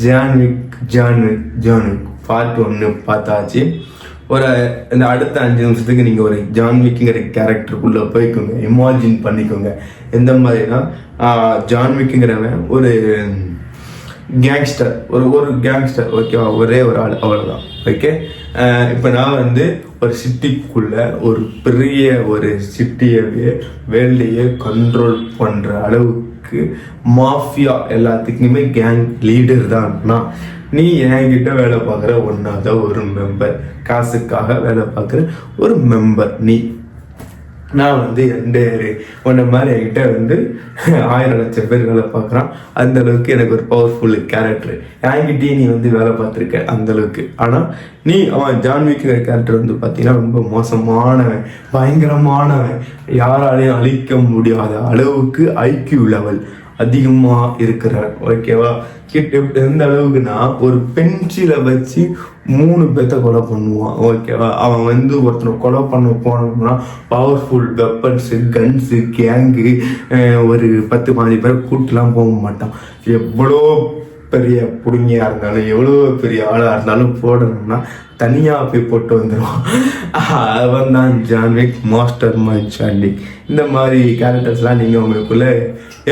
John Wick part 1 பார்த்தாச்சு. இந்த அடுத்த 5 நிமிஷத்துக்கு நீங்கள் ஒரு ஜான்விக்குங்கிற கேரக்டருக்குள்ளே போய்க்கோங்க, இமேஜின் பண்ணிக்கோங்க. எந்த மாதிரினா ஜான்விக்குங்கிறவன் ஒரு கேங்ஸ்டர், ஒரு கேங்ஸ்டர், ஓகேவா, ஒரே ஒரு ஆள், அவ்வளோதான். ஓகே, இப்போ நான் வந்து ஒரு சிட்டிக்குள்ள ஒரு பெரிய ஒரு சிட்டியவே வேல்டையே கண்ட்ரோல் பண்ணுற அளவுக்கு மாஃபியா எல்லாத்துக்குமே கேங் லீடர் தான். நீ என்கிட்ட வேலை பார்க்குற ஒன்றாவது ஒரு மெம்பர், காசுக்காக வேலை பார்க்குற ஒரு மெம்பர் நீ. நான் வந்து ஒன்றை மாதிரி என்கிட்ட வந்து 1000 லட்சம் பேர் வேலை பார்க்குறான். அந்த அளவுக்கு எனக்கு ஒரு பவர்ஃபுல் கேரக்டர். என்கிட்டயே நீ வந்து வேலை பார்த்துருக்க அந்த அளவுக்கு. ஆனால் அவன் ஜான்விக்குங்கிற கேரக்டர் வந்து பார்த்தீங்கன்னா ரொம்ப மோசமானவன், பயங்கரமானவன், யாராலையும் அழிக்க முடியாத அளவுக்கு ஐக்யூ லெவல் அதிகமாக இருக்கிறார். ஓகேவா, எந்த அளவுக்குன்னா ஒரு பென்சிலை வச்சு 3 பேர்த்த கொலை பண்ணுவான். ஓகேவா, அவன் வந்து ஒருத்தனை கொலை பண்ண போனோம்னா பவர்ஃபுல் வெப்பன்ஸு, கன்ஸு, கேங்கு, ஒரு 10-15 பேர் கூட்டலாம் போக மாட்டான். எவ்வளோ பெரிய புடுங்கியாக இருந்தாலும் எவ்வளோ பெரிய ஆளாக இருந்தாலும் போடணும்னா தனியாக போய் போட்டு வந்துடுவான். அவன் தான் ஜான்விக், மாஸ்டர் மைண்ட் ஜான்விக். இந்த மாதிரி கேரக்டர்ஸ்லாம் நீங்கள் உங்களுக்குள்ளே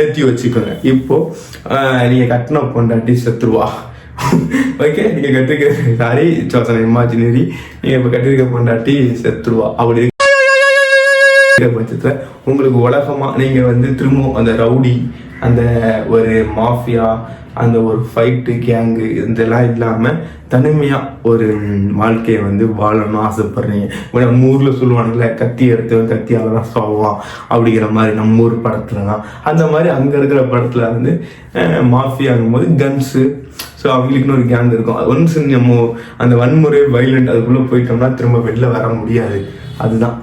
ஏற்றி வச்சுக்கோங்க. இப்போது நீங்கள் கட்டின பொண்டாட்டி செத்துருவா. ஓகே, நீங்கள் கட்டிருக்க இமேஜினரி நீங்கள் இப்போ கட்டிருக்க பொண்டாட்டி செத்துருவா. அப்படி பட்சத்தில் உங்களுக்கு உலகமாக நீங்கள் வந்து திரும்பவும் அந்த ரவுடி, அந்த ஒரு மாஃபியா, அந்த ஒரு ஃபைட்டு, கேங்கு இதெல்லாம் இல்லாமல் தனிமையாக ஒரு வாழ்க்கையை வந்து வாழணும்னு ஆசைப்படுறீங்க. நம்ம ஊரில் சொல்லுவானுங்களே, கத்தி எடுத்தவன் கத்தியால் தான் சாவான் அப்படிங்கிற மாதிரி நம்ம ஊர் படத்தில் தான். அந்த மாதிரி அங்கே இருக்கிற படத்தில் வந்து மாஃபியாங்கும் போது கன்ஸு, ஸோ அவங்களுக்குன்னு ஒரு கேங் இருக்கும். ஒன்ஸ் நம்ம அந்த வன்முறை வைலண்ட் அதுக்குள்ளே போயிட்டோம்னா திரும்ப வெளில வர முடியாது. அதுதான்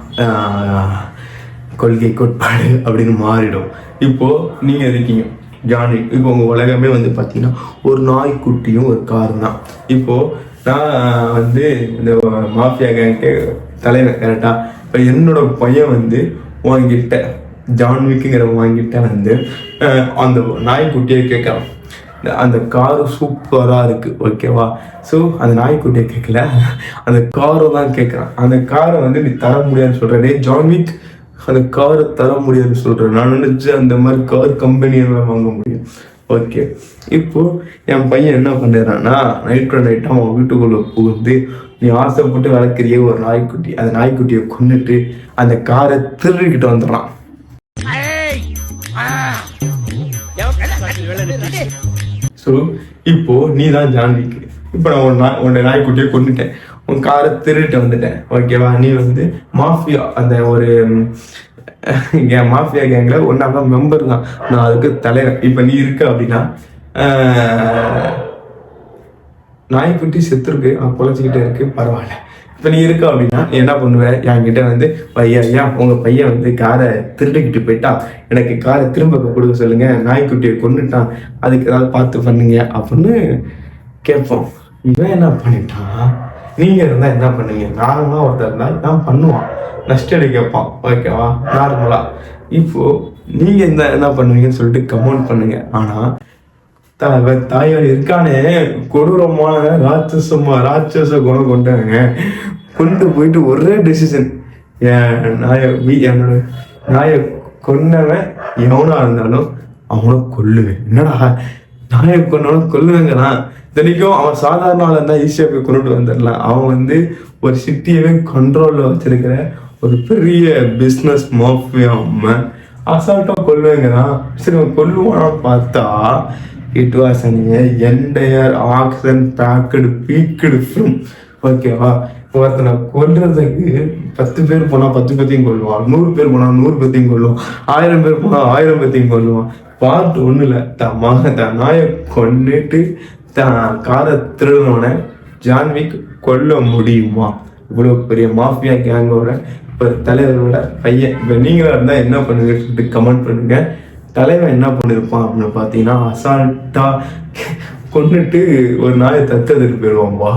கொள்கை கோட்பாடு அப்படின்னு மாறிடும். இப்போது நீங்கள் இருக்கீங்க ஜான்விக். இப்போ உங்கள் உலகமே வந்து பார்த்தீங்கன்னா ஒரு நாய்க்குட்டியும் ஒரு கார் தான். இப்போது நான் வந்து இந்த மாஃபியா கேங்க்கு தலைவர் கரெக்டாக. இப்போ என்னோட பையன் வந்து வாங்கிட்ட ஜான்விக்குங்கிற வாங்கிட்ட வந்து அந்த நாய்க்குட்டியை கேட்குறான், அந்த காரு சூப்பராக இருக்குது, ஓகேவா. ஸோ அந்த நாய்க்குட்டியை கேட்கல, அந்த காரை தான் கேட்குறான். அந்த காரை வந்து நீ தர முடியாதுன்னு சொல்கிறே ஜான்விக், அந்த காரை தர முடியாதுன்னு சொல்கிறேன். நான் நினச்சி அந்த மாதிரி கார் கம்பெனியெல்லாம் வாங்க முடியும். ஓகே, இப்போது என் பையன் என்ன பண்ணிடுறான்னா, நைட்டாக அவன் வீட்டுக்குள்ளே புகுந்து நீ ஆசைப்பட்டு வளர்க்குறிய ஒரு நாய்க்குட்டி, அந்த நாய்க்குட்டியை கொண்டுட்டு அந்த காரை திருடிக்கிட்டு வந்துடுறான். ஸோ இப்போது நீ தான் ஜான்விக். இப்போ நான் உன்னை நாய்க்குட்டியை கொண்டுட்டேன், உன் காரை திருட்டு வந்துட்டேன், ஓகேவா. நீ வந்து மாஃபியா, அந்த ஒரு மாஃபியா கேங்கில் ஒன்றாக மெம்பர் தான், நான் அதுக்கு தலைவர். இப்போ நீ இருக்க அப்படின்னா, நாய்க்குட்டி செத்துருக்கு, பொழைச்சிக்கிட்டே இருக்கு, பரவாயில்ல. இப்போ நீ இருக்க அப்படின்னா என்ன பண்ணுவேன், என்கிட்ட வந்து ஐயா உங்கள் பையன் வந்து காரை திருடிக்கிட்டு போயிட்டா, எனக்கு காரை திரும்ப கொடுக்க சொல்லுங்க, நாய்க்குட்டியை கொண்டுட்டான், அதுக்கு ஏதாவது பார்த்து பண்ணுங்க அப்படின்னு கேட்போம். இவன் என்ன பண்ணிட்டான், நீங்கள் இருந்தால் என்ன பண்ணுவீங்க? நார்மலாக ஒருத்தர் இருந்தால் நான் பண்ணுவான், நஷ்டடி கேட்பான், ஓகேவா, நார்மலாக. இப்போது நீங்கள் என்ன பண்ணுவீங்கன்னு சொல்லிட்டு கமெண்ட் பண்ணுங்க. ஆனால் தாயார் இருக்கானே, கொடூரமான ராட்சச குணம் கொண்டாங்க, கொண்டு போயிட்டு ஒரே டெசிஷன், என்னோட நாயை கொன்னவன் எவனா இருந்தாலும் அவனை கொல்லுவேன். என்னடா நாயை கொன்னாலும் கொல்லுவேங்கிறான். இத்தனைக்கும் அவன் சாதாரண ஆள் இருந்தால் ஈஸியாக போய் கொண்டுட்டு வந்துடலாம். அவன் வந்து ஒரு சிட்டியவே கண்ட்ரோலில் வச்சிருக்கிற ஒரு பெரிய பிஸ்னஸ் மாஃபியா. அவன் அசால்ட்டாக கொல்லுவேங்கிறான். சரி, அவன் கொல்லுவானான்னு பார்த்தா it was an entire action packed peaked film, ஓகேவா. ஒருத்தனை கொல்றதுக்கு 10 பேர் போனால் 10 பேர்த்தையும் கொல்லுவான், 100 பேர் போனால் 100 பேர்த்தையும் கொல்லுவான், 1000 பேர் போனால் 1000 பேர்த்தையும் கொல்லுவான். பார்ட் 1ல் தன் நாயை கொண்டுட்டு தான் காரை திருடனோட ஜான்விக் கொல்ல முடியுமா? இவ்வளோ பெரிய மாஃபியா கேங்கோட இப்போ தலைவரோட பையன். இப்போ நீங்களாக இருந்தால் என்ன பண்ணுங்கன்னு சொல்லிட்டு கமெண்ட் பண்ணுங்க. தலைவன் என்ன பண்ணியிருப்பான் அப்படின்னு பார்த்தீங்கன்னா, அசால்ட்டாக கொண்டுட்டு ஒரு நாயை தத்ததுக்கு போயிடுவான்பா.